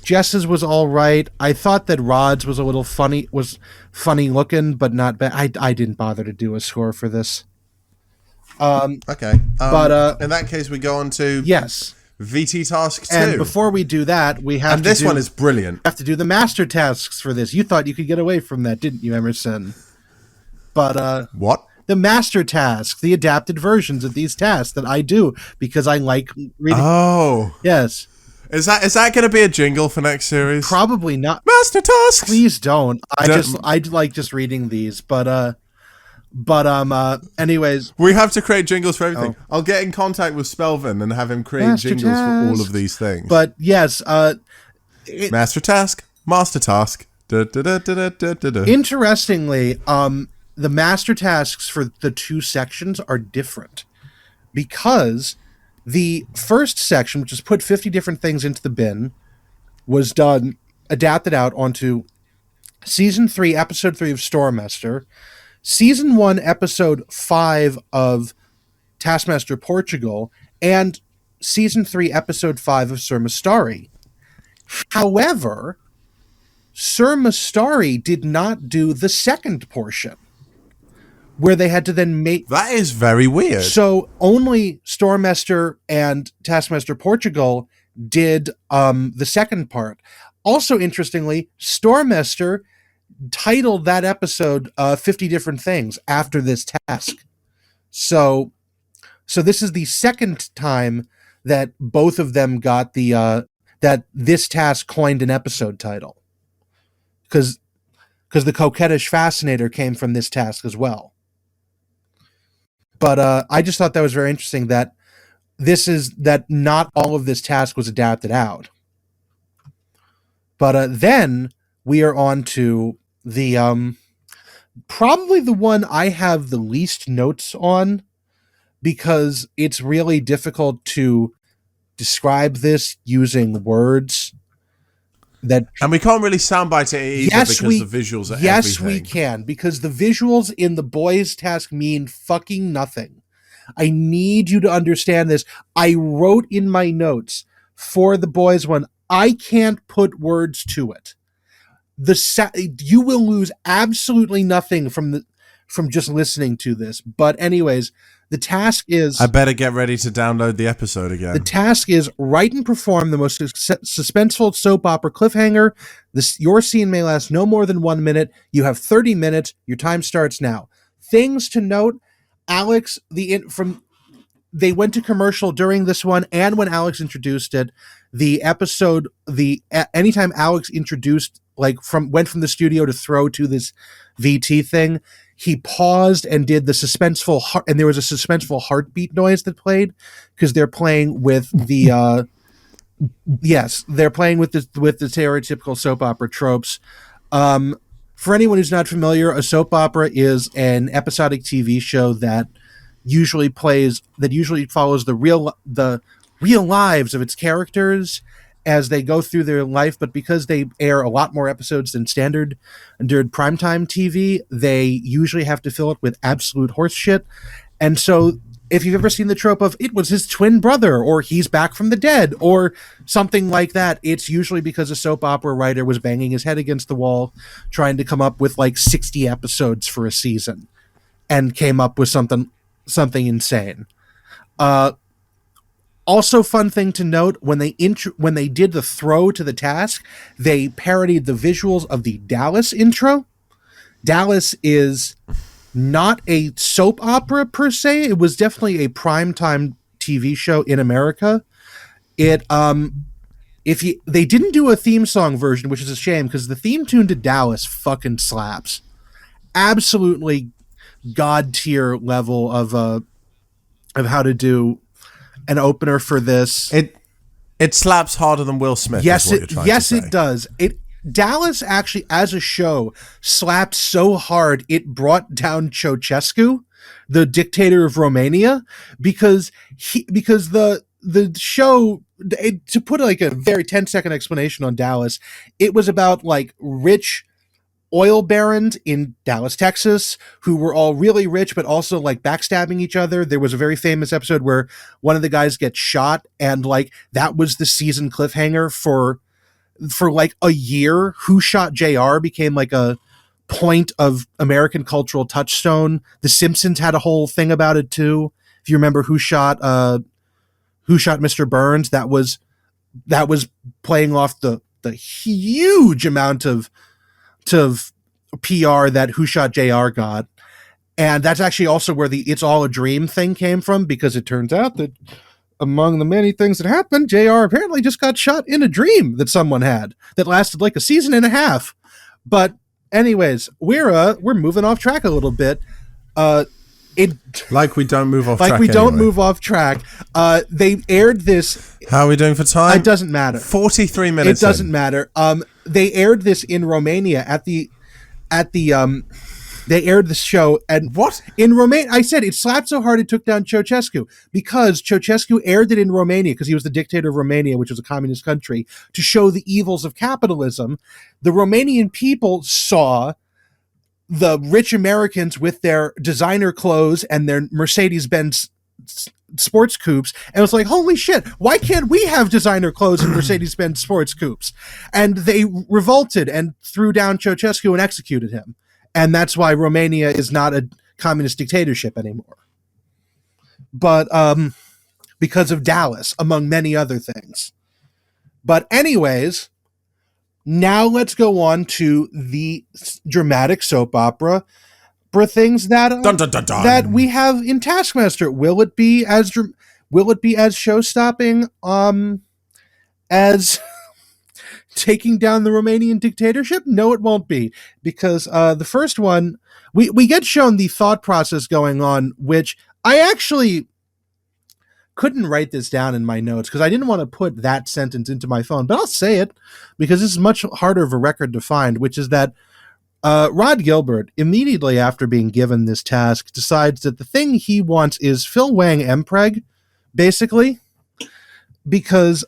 Jess's was all right. I thought that Rod's was a little funny looking, but not bad. I didn't bother to do a score for this. Okay. But in that case, we go on to yes. VT task 2. And before we do that, we have this one is brilliant. Have to do the master tasks for this. You thought you could get away from that, didn't you, Emerson? But what? The master tasks, the adapted versions of these tasks that I do because I like reading. Oh. Yes. Is that going to be a jingle for next series? Probably not. Master tasks. Please don't. I like just reading these, but anyways, we have to create jingles for everything. Oh. I'll get in contact with Spelvin and have him create master jingles task. For all of these things. But yes, master task, master task. Da, da, da, da, da, da, da. Interestingly, the master tasks for the two sections are different because the first section, which is put 50 different things into the bin, was adapted out onto season 3, episode 3 of Stormmaster, season 1, episode 5 of Taskmaster Portugal, and season 3, episode 5 of Sir Mastari. However, Sir Mastari did not do the second portion, where they had to then make... That is very weird. So only Stormmaster and Taskmaster Portugal did the second part. Also, interestingly, Stormmaster titled that episode 50 Different Things after this task. So this is the second time that both of them got that this task coined an episode title. Because the Coquettish Fascinator came from this task as well. But I just thought that was very interesting that not all of this task was adapted out. But then we are on to the probably the one I have the least notes on because it's really difficult to describe this using words. And we can't really soundbite it either because the visuals are everything. Yes, we can, because the visuals in the boys' task mean fucking nothing. I need you to understand this. I wrote in my notes for the boys one, I can't put words to it. You will lose absolutely nothing from just listening to this. But anyways, the task is I better get ready to download the episode again. the task is write and perform the most suspenseful soap opera cliffhanger. Your scene may last no more than 1 minute. You have 30 minutes. Your time starts now. Things to note: Alex, they went to commercial during this one, and when Alex introduced it, the episode, anytime Alex introduced, went from the studio to throw to this VT thing, he paused and did the suspenseful and there was a suspenseful heartbeat noise that played, because they're playing with the yes, they're playing with the stereotypical soap opera tropes. For anyone who's not familiar, a soap opera is an episodic TV show that usually follows the real lives of its characters as they go through their life, but because they air a lot more episodes than standard primetime TV, they usually have to fill it with absolute horse shit. And so if you've ever seen the trope of it was his twin brother, or he's back from the dead, or something like that, it's usually because a soap opera writer was banging his head against the wall trying to come up with 60 episodes for a season and came up with something insane. Also, fun thing to note, when they did the throw to the task, they parodied the visuals of the Dallas intro. Dallas is not a soap opera per se. It was definitely a primetime TV show in America. They didn't do a theme song version, which is a shame, because the theme tune to Dallas fucking slaps. Absolutely god tier level of how to do an opener for this. It slaps harder than Will Smith. Yes, it does. Dallas actually, as a show, slapped so hard it brought down Ceausescu, the dictator of Romania, because the show, to put a very 10-second explanation on Dallas, it was about rich oil barons in Dallas, Texas, who were all really rich, but also backstabbing each other. There was a very famous episode where one of the guys gets shot, and that was the season cliffhanger for a year. Who Shot JR became a point of American cultural touchstone. The Simpsons had a whole thing about it too. If you remember Who Shot Mr. Burns, that was playing off the huge amount of PR that Who Shot JR got. And that's actually also where the It's All a Dream thing came from, because it turns out that among the many things that happened, JR apparently just got shot in a dream that someone had that lasted a season and a half. But anyways, we're moving off track a little bit. We don't move off track. We don't move off track. They aired this. How are we doing for time? It doesn't matter. 43 minutes. It doesn't matter. They aired this in Romania they aired the show, and what in Romania? I said it slapped so hard it took down Ceausescu, because Ceausescu aired it in Romania because he was the dictator of Romania, which was a communist country, to show the evils of capitalism. The Romanian people saw the rich Americans with their designer clothes and their Mercedes-Benz sports coupes, and it was holy shit, why can't we have designer clothes and Mercedes-Benz sports coupes? And they revolted and threw down Ceausescu and executed him. And that's why Romania is not a communist dictatorship anymore. But because of Dallas, among many other things. But anyways, now let's go on to the dramatic soap opera for things that dun, dun, dun, dun. that we have in Taskmaster. Will it be as show-stopping as taking down the Romanian dictatorship? No, it won't be, because the first one, we get shown the thought process going on, which I actually couldn't write this down in my notes because I didn't want to put that sentence into my phone, but I'll say it because this is much harder of a record to find, which is that Rod Gilbert, immediately after being given this task, decides that the thing he wants is Phil Wang Mpreg, basically, because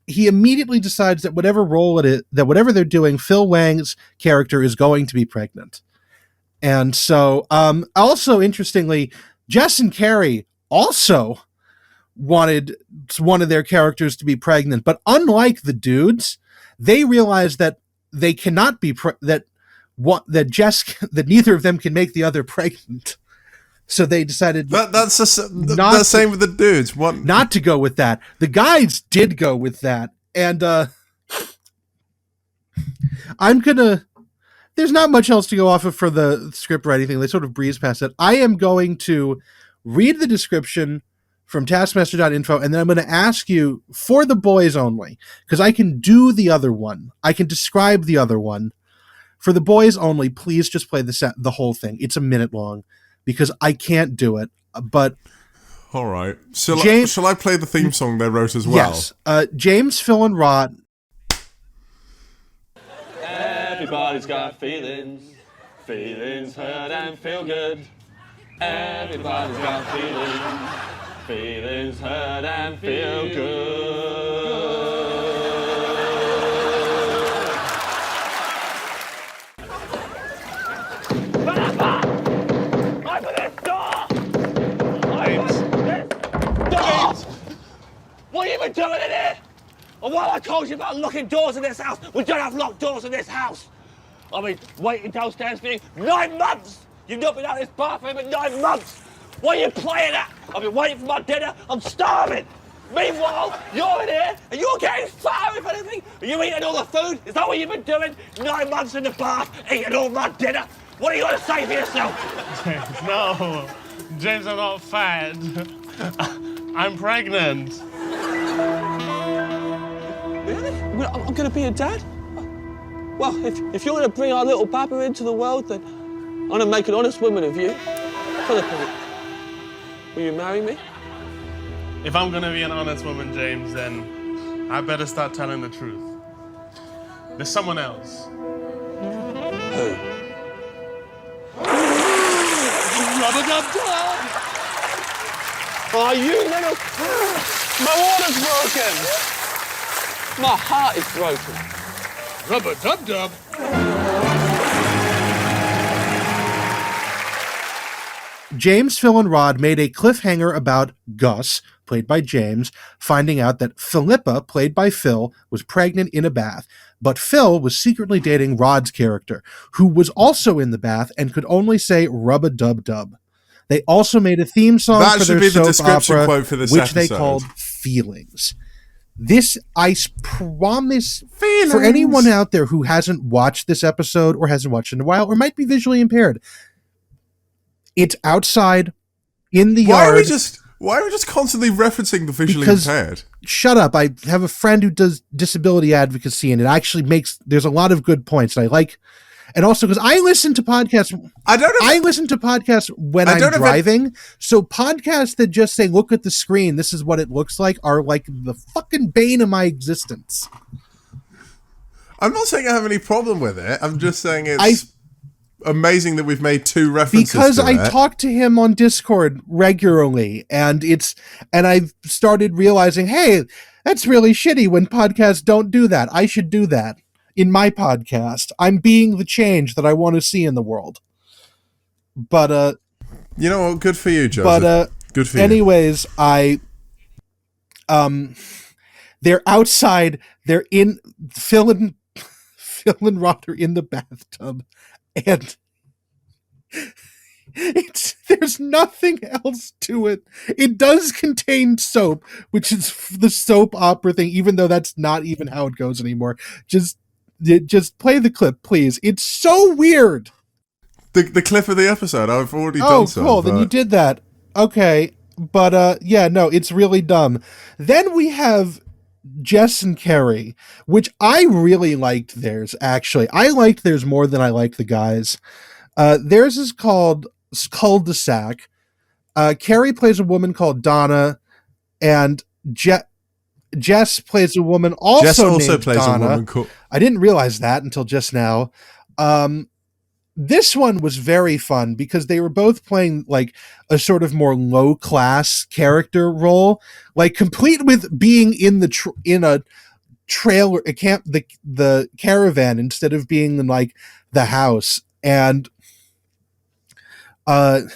he immediately decides that whatever role it is, that whatever they're doing, Phil Wang's character is going to be pregnant. And so, also interestingly, Jess and Carrie also wanted one of their characters to be pregnant, but unlike the dudes, they realized that they cannot be that neither of them can make the other pregnant. So they decided that's the same with the dudes. Not to go with that. The guys did go with that, and there's not much else to go off of for the script or anything. They sort of breeze past it. I am going to read the description from taskmaster.info, and then I'm going to ask you for the boys only, because I can do the other one. I can describe the other one. For the boys only, please just play the whole thing. It's a minute long, because I can't do it. But all right. Shall I play the theme song they wrote as well? Yes. James, Phil, and Rod. Everybody's got feelings. Feelings hurt and feel good. Everybody's got feelings. Feelings hurt and feel good. Open this door! James! What have you been doing in here? And while I told you about locking doors in this house, we don't have locked doors in this house. I mean, waiting downstairs for you 9 months. You've not been out of this bathroom in 9 months. What are you playing at? I've been waiting for my dinner. I'm starving. Meanwhile, you're in here and you're getting fatter, if anything. Are you eating all the food? Is that what you've been doing? 9 months in the bath, eating all my dinner. What are you going to say for yourself? James, no. James, I'm not fat. I'm pregnant. Really? I'm going to be a dad? Well, if you're going to bring our little Baba into the world, then I'm going to make an honest woman of you. Philippa, will you marry me? If I'm gonna be an honest woman, James, then I better start telling the truth. There's someone else. Who? Rub-a-dub-dub! Oh, you little... My water's broken! My heart is broken. Rub-a-dub-dub. James, Phil, and Rod made a cliffhanger about Gus, played by James, finding out that Philippa, played by Phil, was pregnant in a bath. But Phil was secretly dating Rod's character, who was also in the bath and could only say rub-a-dub-dub. They also made a theme song for their soap opera, quote for this which episode. they called Feelings. This, I promise, Feelings. for anyone out there who hasn't watched this episode or hasn't watched it in a while or might be visually impaired, it's outside in the yard. Why are we just constantly referencing the visually impaired? Shut up. I have a friend who does disability advocacy, and it actually there's a lot of good points. And I like, and also because I listen to podcasts. I listen to podcasts when I'm driving. So podcasts that just say, look at the screen, this is what it looks like, are like the fucking bane of my existence. I'm not saying I have any problem with it. I'm just saying it's amazing that we've made 2 references because to I it. talk to him on Discord regularly, and I've started realizing, hey, that's really shitty when podcasts don't do that. I should do that in my podcast. I'm being the change that I want to see in the world. But you know what? Good for you, Joseph. But good for you. anyways, they're outside. They're in Phil and Rod are in the bathtub. And there's nothing else to it. It does contain soap, which is the soap opera thing, even though that's not even how it goes anymore. Just play the clip, please. It's so weird. The clip of the episode, I've already done so. Oh, cool. Then you did that. Okay. But, yeah, no, it's really dumb. Then we have Jess and Carrie, which I really liked theirs, actually. I liked theirs more than I liked the guys. Theirs is called Cul-de-sac. Carrie plays a woman called Donna, and Jess plays a woman also named Donna. A woman called... I didn't realize that until just now. This one was very fun because they were both playing like a sort of more low class character role, like complete with being in a trailer, the caravan instead of being in like the house. And Donna,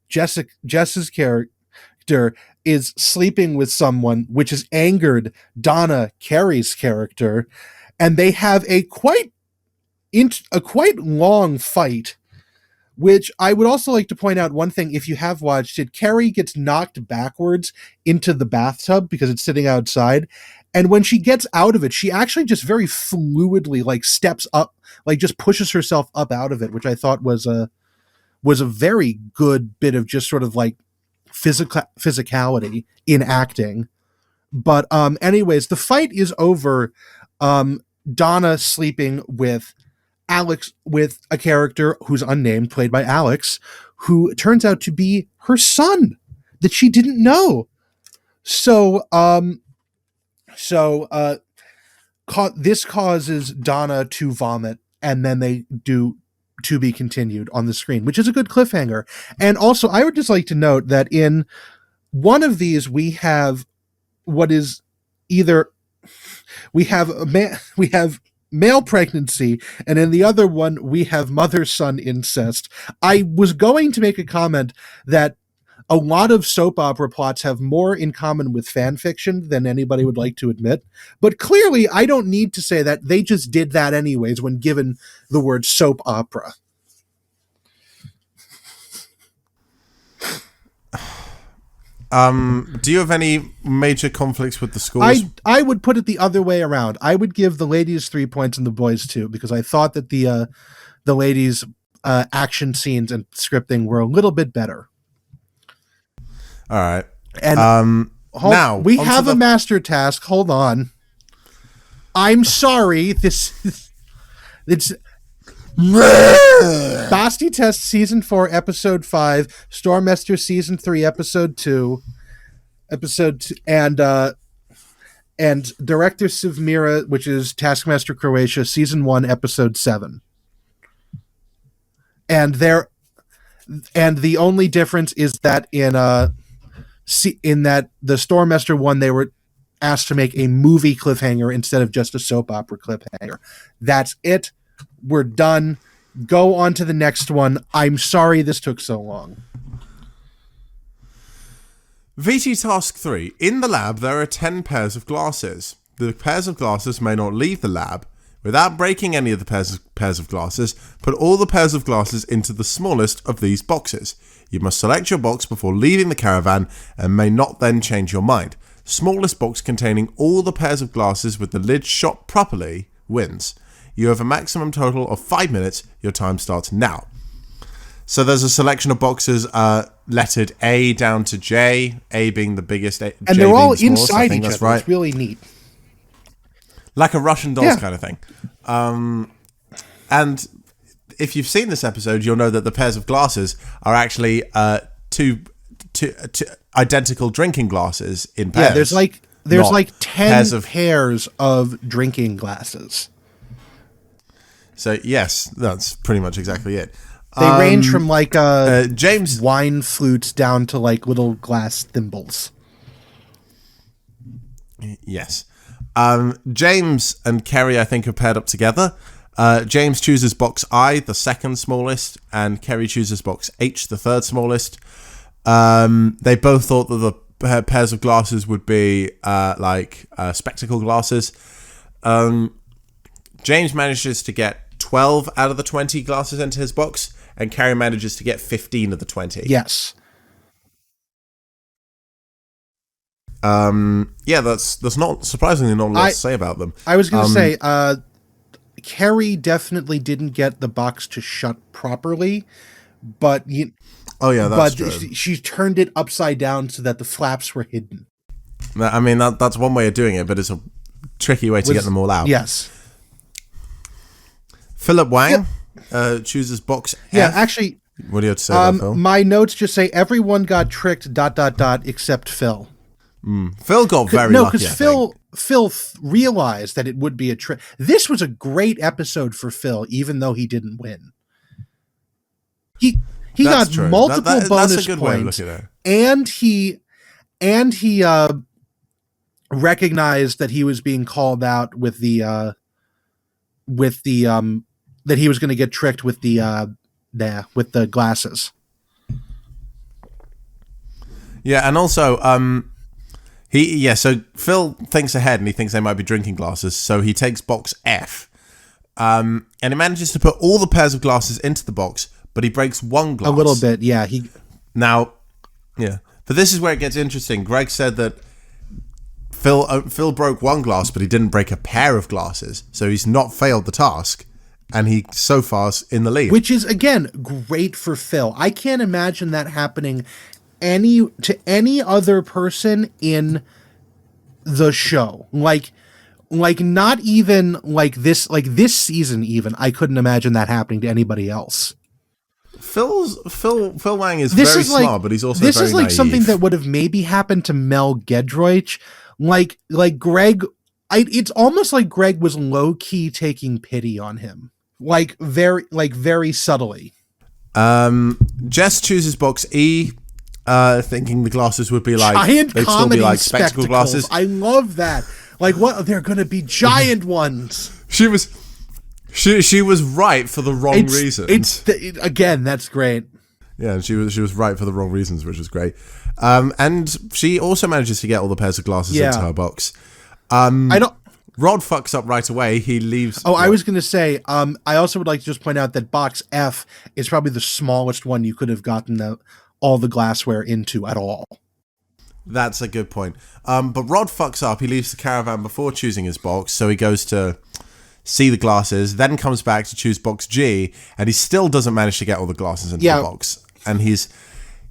Jess's character, is sleeping with someone, which has angered Donna, Carrie's character, and they have a quite long fight. Which I would also like to point out one thing, if you have watched it, Carrie gets knocked backwards into the bathtub because it's sitting outside. And when she gets out of it, she actually just very fluidly like steps up, like just pushes herself up out of it, which I thought was a very good bit of just sort of like physicality in acting. But anyways, the fight is over. Donna sleeping with Alex, with a character who's unnamed, played by Alex, who turns out to be her son that she didn't know. So this causes Donna to vomit, and then they do "to be continued" on the screen, which is a good cliffhanger. And also, I would just like to note that in one of these, we have what is either we have male pregnancy, and in the other one we have mother-son incest. I was going to make a comment that a lot of soap opera plots have more in common with fan fiction than anybody would like to admit, but clearly I don't need to say that. They just did that anyways when given the word soap opera. Do you have any major conflicts with the scores? I would put it the other way around. I would give the ladies 3 points and the boys 2, because I thought that the ladies' action scenes and scripting were a little bit better. All right. And now we have a master task. Hold on. I'm sorry. It's Basti Test Season 4, Episode 5, Stormester Season 3, Episode 2, and Director Sivmira, which is Taskmaster Croatia, Season 1, Episode 7. And the only difference is that in that the Stormester one, they were asked to make a movie cliffhanger instead of just a soap opera cliffhanger. That's it. We're done. Go on to the next one. I'm sorry this took so long. VT Task 3. In the lab, there are 10 pairs of glasses. The pairs of glasses may not leave the lab. Without breaking any of the pairs of glasses, put all the pairs of glasses into the smallest of these boxes. You must select your box before leaving the caravan and may not then change your mind. Smallest box containing all the pairs of glasses with the lid shot properly wins. You have a maximum total of 5 minutes. Your time starts now. So there's a selection of boxes lettered A down to J, A being the biggest, and J they're all inside each other. Right. It's really neat. Like a Russian dolls kind of thing. And if you've seen this episode, you'll know that the pairs of glasses are actually two identical drinking glasses in pairs. Yeah, there's like 10 pairs of drinking glasses. So yes, that's pretty much exactly it. They range from like James wine flutes down to like little glass thimbles. Yes. James and Kerry, I think, are paired up together. James chooses box I, the second smallest, and Kerry chooses box H, the third smallest. They both thought that the pairs of glasses would be spectacle glasses. James manages to get 12 out of the 20 glasses into his box, and Kerry manages to get 15 of the 20. Yes. That's not surprisingly not a lot to say about them. I was going to say, Kerry definitely didn't get the box to shut properly, but that's true. She turned it upside down so that the flaps were hidden. I mean, that's one way of doing it, but it's a tricky way to get them all out. Yes. Philip Wang chooses box F. Yeah, actually, what do you have to say about Phil? My notes just say everyone got tricked ... except Phil. Phil got very lucky. No, because Phil realized that it would be a trick. This was a great episode for Phil, even though he didn't win. He got multiple bonus points, and he recognized that he was being called out with the that he was going to get tricked with the with the glasses. Yeah, and also, so Phil thinks ahead and he thinks they might be drinking glasses, so he takes box F, and he manages to put all the pairs of glasses into the box, but he breaks one glass. A little bit, yeah. But this is where it gets interesting. Greg said that Phil broke one glass, but he didn't break a pair of glasses, so he's not failed the task, and he so far's in the lead. Which is, again, great for Phil. I can't imagine that happening to any other person in the show. Like not even this season even. I couldn't imagine that happening to anybody else. Phil Wang is very smart, but he's also this very is like naive. Something that would have maybe happened to Mel Gedroich. Like Greg, it's almost like Greg was low key taking pity on him, very subtly. Jess chooses box E, thinking the glasses would be like giant they'd still be like spectacle glasses. I love that. Like, what? They're going to be giant ones. She was right for the wrong reasons. Again, that's great. Yeah, and she was right for the wrong reasons, which was great. And she also manages to get all the pairs of glasses into her box. Rod fucks up right away. He leaves. I was going to say, I also would like to just point out that box F is probably the smallest one you could have gotten all the glassware into at all. That's a good point. But Rod fucks up. He leaves the caravan before choosing his box, so he goes to see the glasses, then comes back to choose box G, and he still doesn't manage to get all the glasses into the box. And he's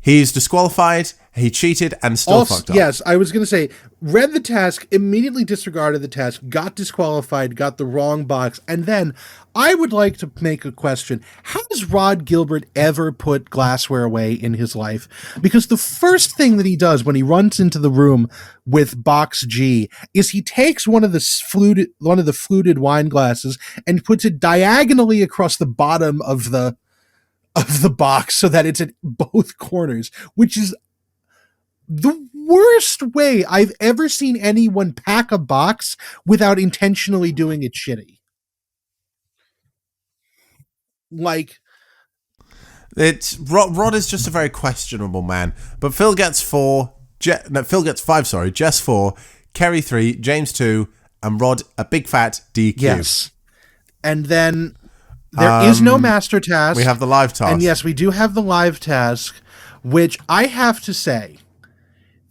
disqualified, he cheated, and still fucked up. Yes, I was going to say, read the task, immediately disregarded the task, got disqualified, got the wrong box, and then I would like to make a question. Has Rod Gilbert ever put glassware away in his life? Because the first thing that he does when he runs into the room with box G is he takes one of the fluted wine glasses and puts it diagonally across the bottom of the box so that it's at both corners, which is the worst way I've ever seen anyone pack a box without intentionally doing it shitty. Rod is just a very questionable man. But Phil gets 5, sorry. Jess 4, Kerry 3, James 2, and Rod a big fat DQ. Yes. And then there is no master task. We have the live task. And yes, we do have the live task, which I have to say,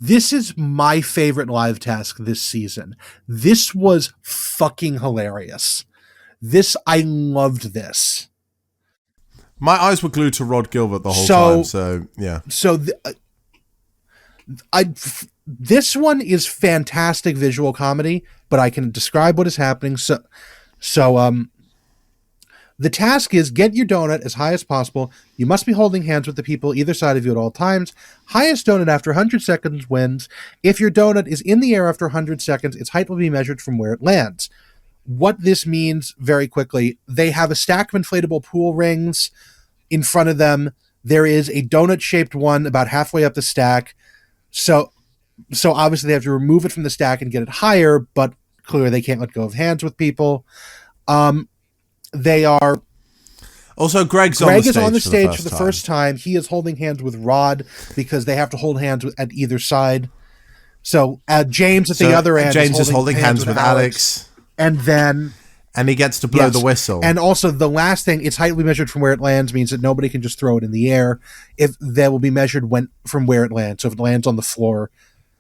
this is my favorite live task this season. This was fucking hilarious. I loved this. My eyes were glued to Rod Gilbert the whole time, so yeah. So this one is fantastic visual comedy, but I can describe what is happening. So the task is get your donut as high as possible. You must be holding hands with the people either side of you at all times. Highest donut after 100 seconds wins. If your donut is in the air after 100 seconds, its height will be measured from where it lands. What this means, very quickly, they have a stack of inflatable pool rings in front of them. There is a donut-shaped one about halfway up the stack. So obviously they have to remove it from the stack and get it higher, but clearly they can't let go of hands with people. They are... Also, Greg is on the stage for the first time. He is holding hands with Rod because they have to hold hands at either side. So James at the other end James is holding hands with Alex. And he gets to blow the whistle. And also the last thing, it's height will be measured from where it lands, means that nobody can just throw it in the air. If that will be measured from where it lands. So if it lands on the floor,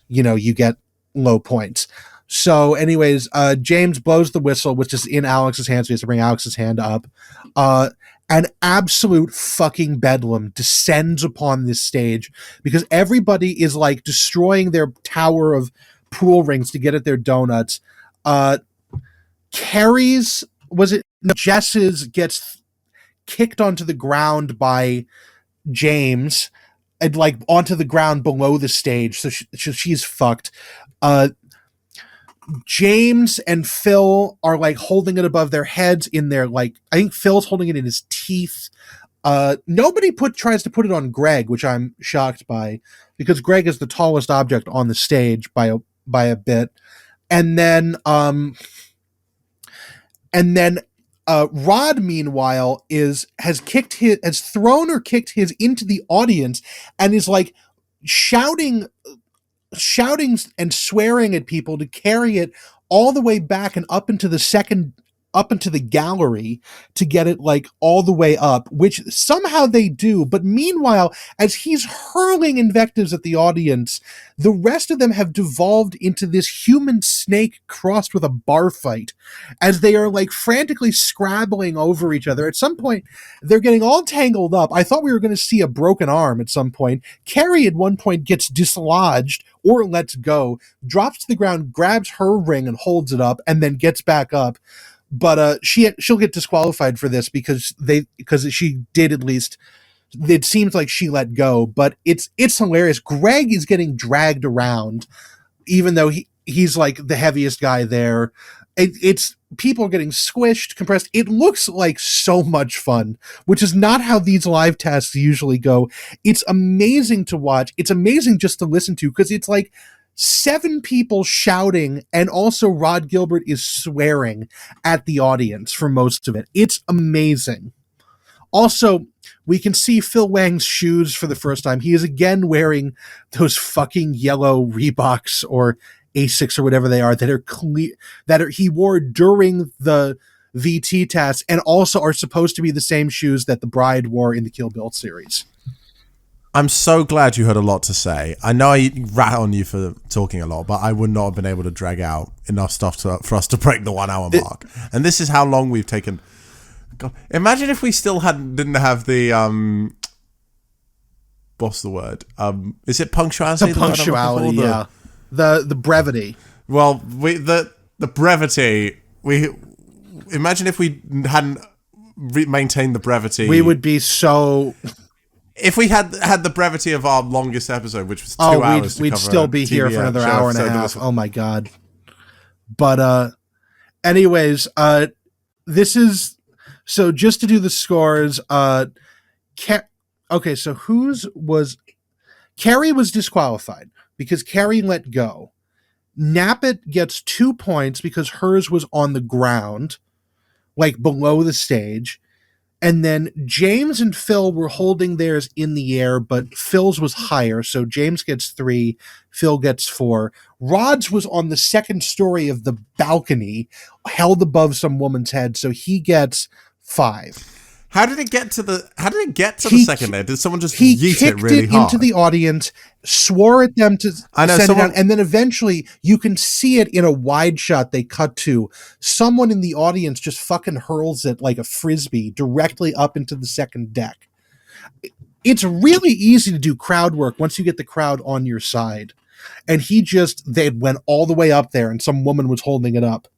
you get low points. So anyways, James blows the whistle, which is in Alex's hands. So he has to bring Alex's hand up. An absolute fucking bedlam descends upon this stage because everybody is like destroying their tower of pool rings to get at their donuts. Jess's gets kicked onto the ground by James and onto the ground below the stage. So she's fucked. James and Phil are holding it above their heads in their I think Phil's holding it in his teeth. Nobody tries to put it on Greg, which I'm shocked by because Greg is the tallest object on the stage by a bit. And then Rod, meanwhile, has thrown or kicked his into the audience and is like shouting and swearing at people to carry it all the way back and up into the gallery to get it like all the way up, which somehow they do. But meanwhile, as he's hurling invectives at the audience, the rest of them have devolved into this human snake crossed with a bar fight as they are like frantically scrabbling over each other. At some point, they're getting all tangled up. I thought we were going to see a broken arm at some point. Carrie at one point gets dislodged or lets go, drops to the ground, grabs her ring and holds it up, and then gets back up. But she'll get disqualified for this because she did, at least it seems like she let go. But it's hilarious. Greg is getting dragged around, even though he's like the heaviest guy there. It's people are getting squished, compressed. It looks like so much fun, which is not how these live tasks usually go. It's amazing to watch. It's amazing just to listen to, because it's like 7 people shouting, and also Rod Gilbert is swearing at the audience for most of it. It's amazing. Also, we can see Phil Wang's shoes for the first time. He is again wearing those fucking yellow Reeboks or Asics or whatever they are that are clear, he wore during the VT test, and also are supposed to be the same shoes that the bride wore in the Kill Bill series. I'm so glad you had a lot to say. I know I rat on you for talking a lot, but I would not have been able to drag out enough stuff for us to break the 1 hour mark. And this is how long we've taken. God, imagine if we still didn't have the what's the word? Is it punctuality? The punctuality, yeah. The brevity. Well, the brevity. Imagine if we hadn't maintained the brevity. We would be so. If we had the brevity of our longest episode, which was 2 hours, we'd still be here for another hour and a half. Oh my god! But anyways, this is so just to do the scores. Okay, so Carrie was disqualified because Carrie let go. Nappet gets 2 points because hers was on the ground, like below the stage. And then James and Phil were holding theirs in the air, but Phil's was higher. So James gets 3, Phil gets 4. Rod's was on the second story of the balcony, held above some woman's head. So he gets 5. How did it get to the second layer? Did someone just yeet it really hard? He kicked it into the audience, swore at them to send it down, and then eventually you can see it in a wide shot they cut to. Someone in the audience just fucking hurls it like a frisbee directly up into the second deck. It's really easy to do crowd work once you get the crowd on your side. And they went all the way up there and some woman was holding it up.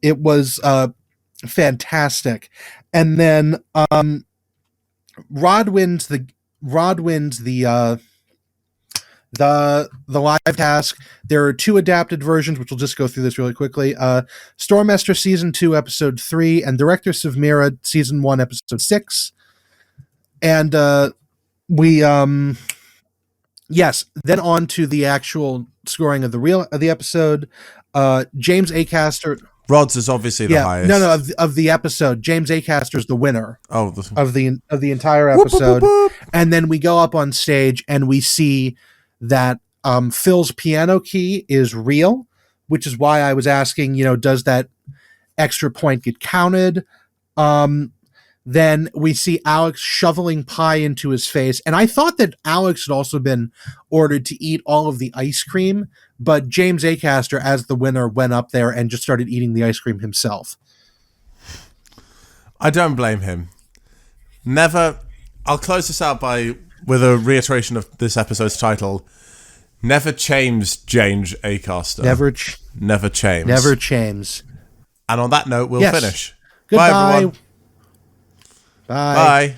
It was fantastic. And then Rod wins the live task. There are 2 adapted versions, which we'll just go through this really quickly. Stormester Season 2, Episode 3, and Director Sevmira Season 1, Episode 6. And yes, then on to the actual scoring of the episode. James Acaster. Rod's is obviously the highest. No, of the episode. James Acaster's the winner of the entire episode. Whoop, whoop, whoop. And then we go up on stage and we see that Phil's piano key is real, which is why I was asking, does that extra point get counted? Then we see Alex shoveling pie into his face. And I thought that Alex had also been ordered to eat all of the ice cream, but James Acaster, as the winner, went up there and just started eating the ice cream himself. I don't blame him. I'll close this out with a reiteration of this episode's title. Never Chames Jange Acaster. Never Chames. Never Chames. And on that note, we'll finish. Goodbye. Bye, everyone. Bye. Bye.